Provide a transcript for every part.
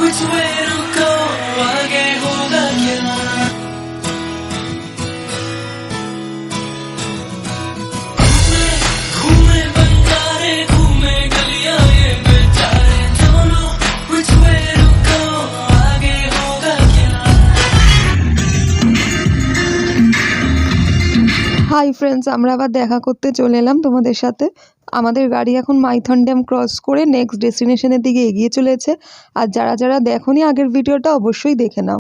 कुछ वे रुको आगे होगा क्या। घूमे बंजारे घूमे गलियां ये बेचारे दोनों कुछ वे रुको आगे होगा क्या। হাই ফ্রেন্ডস, আমরা আবার দেখা করতে চলে এলাম তোমাদের সাথে। আমাদের গাড়ি এখন মাইথন ড্যাম ক্রস করে নেক্সট ডেস্টিনেশনের দিকে এগিয়ে চলেছে। আর যারা যারা দেখোনি আগের ভিডিওটা অবশ্যই দেখে নাও।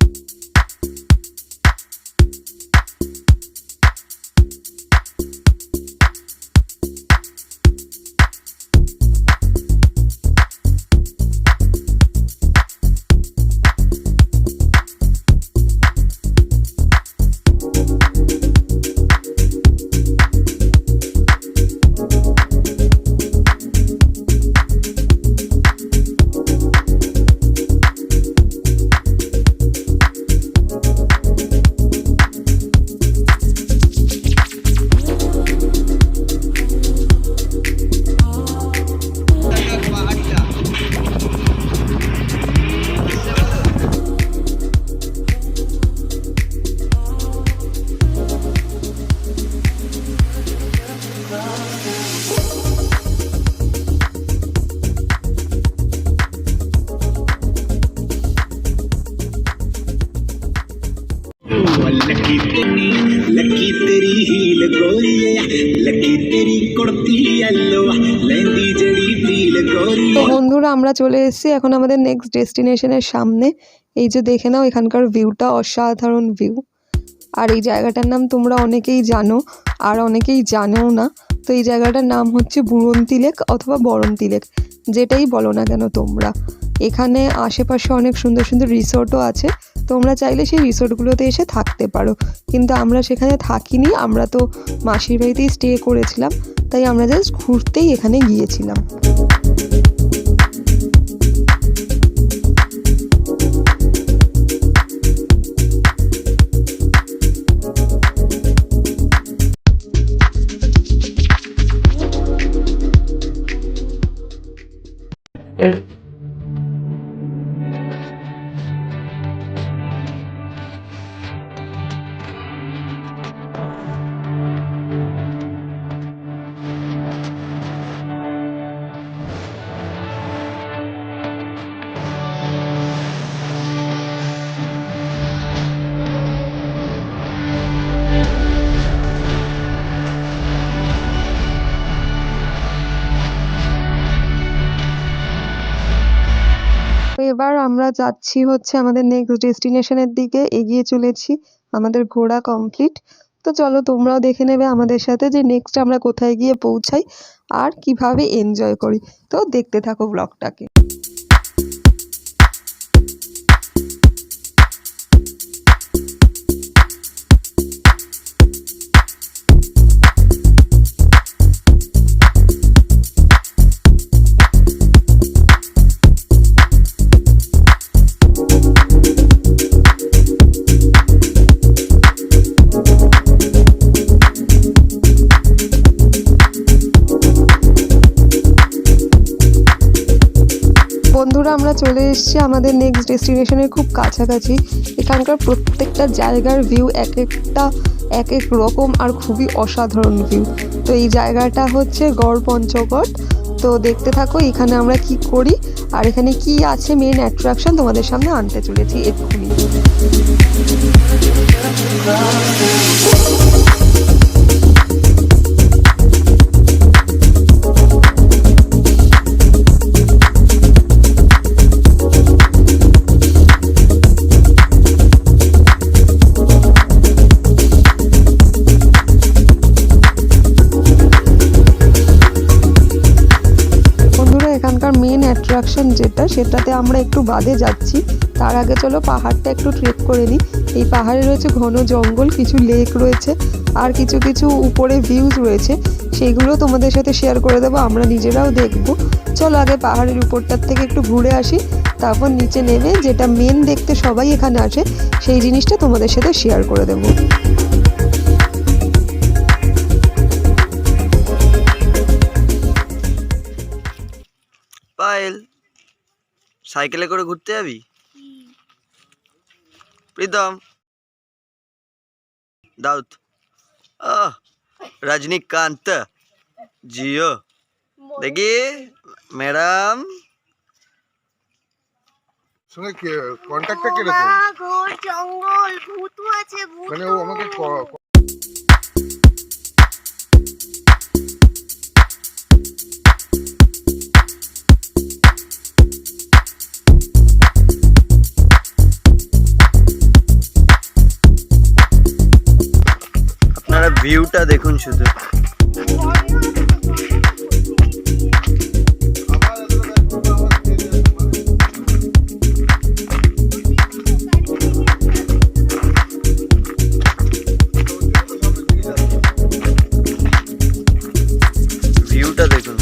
लकी तेरी हील गोरिए लकी तेरी कुर्ती येलो लेंदी जड़ी फील गोरी। তো বন্ধুরা, আমরা চলে এসেছি এখন আমাদের নেক্সট ডেস্টিনেশনের সামনে। এই যে দেখে নাও, এখানকার ভিউটা অসাধারণ ভিউ। আর এই জায়গাটার নাম তোমরা অনেকেই জানো, আর অনেকেই জানেও না। তো এই জায়গাটার নাম হচ্ছে বুড়ন্তি লেক অথবা বরন্তি লেক, যেটাই বলো না কেন তোমরা। এখানে আশেপাশে অনেক সুন্দর সুন্দর রিসোর্টও আছে, তোমরা চাইলে সেই রিসোর্টগুলোতে এসে থাকতে পারো। কিন্তু আমরা সেখানে থাকিনি, আমরা তো মাসির বাড়িতেই স্টে করেছিলাম, তাই আমরা জাস্ট ঘুরতেই এখানে গিয়েছিলাম। এবার আমরা যাচ্ছি হচ্ছে আমাদের নেক্সট ডেস্টিনেশনের দিকে, এগিয়ে চলেছি। আমাদের ঘোরা কমপ্লিট। তো চলো তোমরাও দেখে নেবে আমাদের সাথে যে নেক্সট আমরা কোথায় গিয়ে পৌঁছাই আর কিভাবে এনজয় করি। তো দেখতে থাকো ব্লগটাকে। বন্ধুরা, আমরা চলে এসেছি আমাদের নেক্সট ডেস্টিনেশনের খুব কাছাকাছি। এখানকার প্রত্যেকটা জায়গার ভিউ এক এক রকম আর খুবই অসাধারণ ভিউ। তো এই জায়গাটা হচ্ছে গড় পঞ্চগড়। তো দেখতে থাকো এখানে আমরা কি করি আর এখানে কি আছে মেইন অ্যাট্রাকশন তোমাদের সামনে আনতে চলেছি এক্ষুনি। মেন অ্যাট্রাকশন সেটাতে আমরা একটু বাদে যাচ্ছি। তার আগে চলো পাহাড়টা একটু ট্রেক করে নিই। এই পাহাড়ে রয়েছে ঘন জঙ্গল, কিছু লেক রয়েছে আর কিছু কিছু উপরে ভিউজ রয়েছে, সেইগুলো তোমাদের সাথে শেয়ার করে দেবো, আমরা নিজেরাও দেখবো। চলো আগে পাহাড়ের উপরটার থেকে একটু ঘুরে আসি, তারপর নিচে নেমে যেটা মেন দেখতে সবাই এখানে আসে সেই জিনিসটা তোমাদের সাথে শেয়ার করে দেবো। পায়েল, সাইকেলে করে ঘুরতে যাবি? প্রীতম দাউদ रजनीकांत जियो देखिए मैडम সঙ্গে কন্ট্যাক্টটা কিরকম? ঘোর জঙ্গল, ভূত আছে, ভূত। মানে ও আমাকে আপনারা ভিউটা দেখুন শুধু ভিউটা দেখুন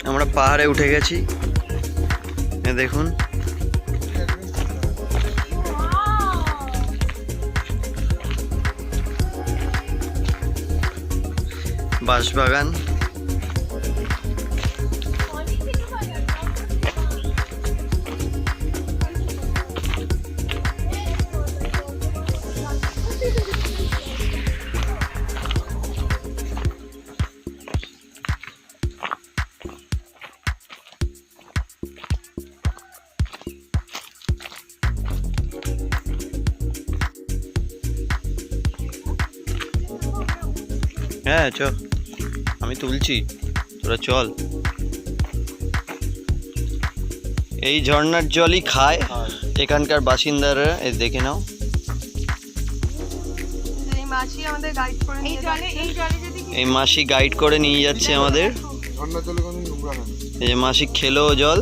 আমরা পাহাড়ে উঠে গেছি এ দেখুন বাঁশবাগান হ্যাঁ চ আমি তুলছি তোরা চল এই ঝর্ণার জলই খায় এখানকার বাসিন্দারা এই দেখে নাও এই মাসি আমাদের গাইড করে এই জলে যদি এই মাসি গাইড করে নিয়ে যাচ্ছে আমাদের ঝর্ণা জলে কোনো নোংরা হয় না। এই যে মাসি খেলো জল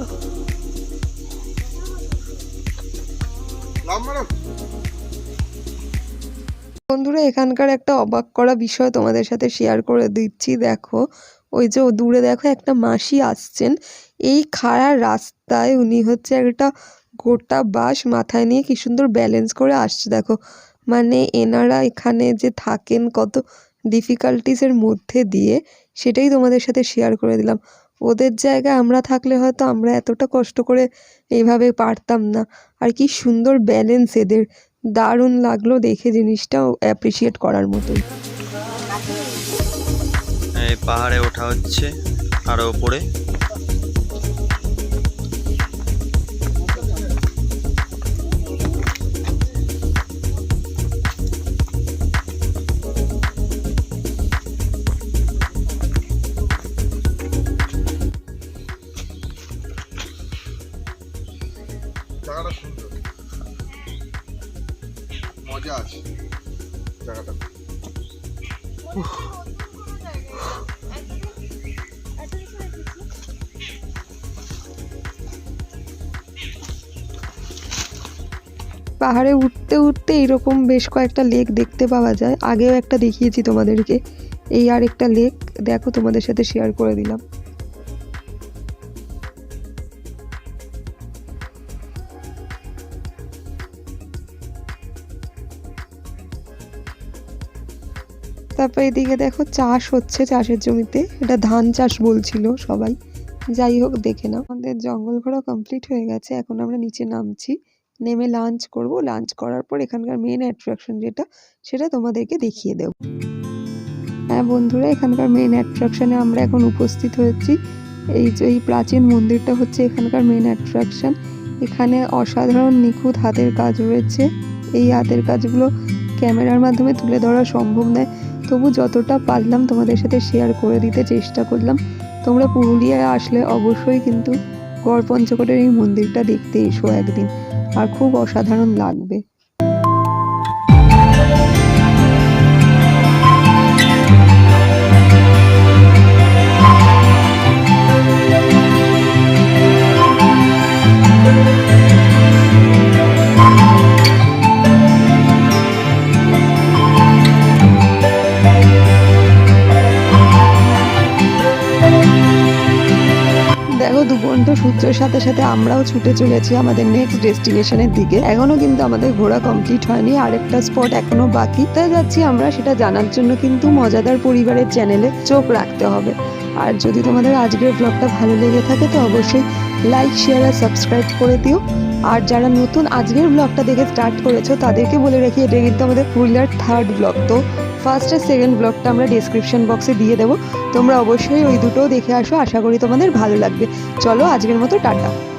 বন্ধুরা এখানকার একটা অবাক করা বিষয় তোমাদের সাথে শেয়ার করে দিচ্ছি দেখো ওই যে দূরে দেখো একটা মাসি আসছেন এই খাড়া রাস্তায় উনি হচ্ছে একটা গোটা বাঁশ মাথায় নিয়ে কি সুন্দর ব্যালেন্স করে আসছে দেখো মানে এনারা এখানে যে থাকেন কত ডিফিকাল্টিসের মধ্যে দিয়ে সেটাই তোমাদের সাথে শেয়ার করে দিলাম ওদের জায়গায় আমরা থাকলে হয়তো আমরা এতটা কষ্ট করে এইভাবে পারতাম না আর কি সুন্দর ব্যালেন্স এদের দারুণ লাগলো দেখে জিনিসটাও অ্যাপ্রিসিয়েট করার মতোই এই পাহাড়ে ওঠা হচ্ছে আরো উপরে জায়গাটা সুন্দর মজা আছে জায়গাটা পাহাড়ে উঠতে উঠতে এরকম বেশ কয়েকটা লেক দেখতে পাওয়া যায় আগেও একটা দেখিয়েছি তোমাদেরকে এই আর একটা লেক দেখো তোমাদের সাথে শেয়ার করে দিলাম তারপর এদিকে দেখো চাষ হচ্ছে চাষের জমিতে এটা ধান চাষ বলছিল সবাই যাই হোক দেখে নাও আমাদের জঙ্গল ঘোরা কমপ্লিট হয়ে গেছে এখন আমরা নিচে নামছি নেমে লাঞ্চ করব লাঞ্চ করার পর এখানকার মেন অ্যাট্রাকশন যেটা সেটা তোমাদেরকে দেখিয়ে দেব হ্যাঁ বন্ধুরা এখানকার মেন অ্যাট্রাকশনে আমরা এখন উপস্থিত হয়েছি এই যে এই প্রাচীন মন্দিরটা হচ্ছে এখানকার মেন অ্যাট্রাকশন এখানে অসাধারণ নিখুঁত হাতের কাজ রয়েছে এই হাতের কাজগুলো ক্যামেরার মাধ্যমে তুলে ধরা সম্ভব নয়, তবু যতটা পারলাম তোমাদের সাথে শেয়ার করে দিতে চেষ্টা করলাম। তোমরা পুরুলিয়ায় আসলে অবশ্যই কিন্তু গড়পঞ্চকোটের এই মন্দিরটা দেখতে এসো একদিন, আর খুব অসাধারণ লাগবে। দেখো দুবন্ত সূর্যের সাথে সাথে আমরাও ছুটে চলেছি আমাদের নেক্সট ডেস্টিনেশনের দিকে। এখনো কিন্তু আমাদের ঘোরা কমপ্লিট হয়নি, আরেকটা স্পট এখনো বাকি। তাই যাচ্ছি আমরা সেটা জানার জন্য কিন্তু মজাদার পরিবারের চ্যানেলে চোখ রাখতে হবে। আর যদি তোমাদের আজকের ব্লগটা ভালো লেগে থাকে তো অবশ্যই লাইক, শেয়ার আর সাবস্ক্রাইব করে দিও। আর যারা নতুন আজকের ব্লগটা দেখে স্টার্ট করেছো তাদেরকে বলে রাখি, এটা কিন্তু আমাদের পুরুলিয়ার 3rd ব্লগ। তো ফার্স্ট আর সেকেন্ড ব্লগটা আমরা ডেসক্রিপশন বক্সে দিয়ে দেবো, তোমরা অবশ্যই ওই দুটোও দেখে আসো। আশা করি তোমাদের ভালো লাগবে। চলো আজকের মতো টাটা।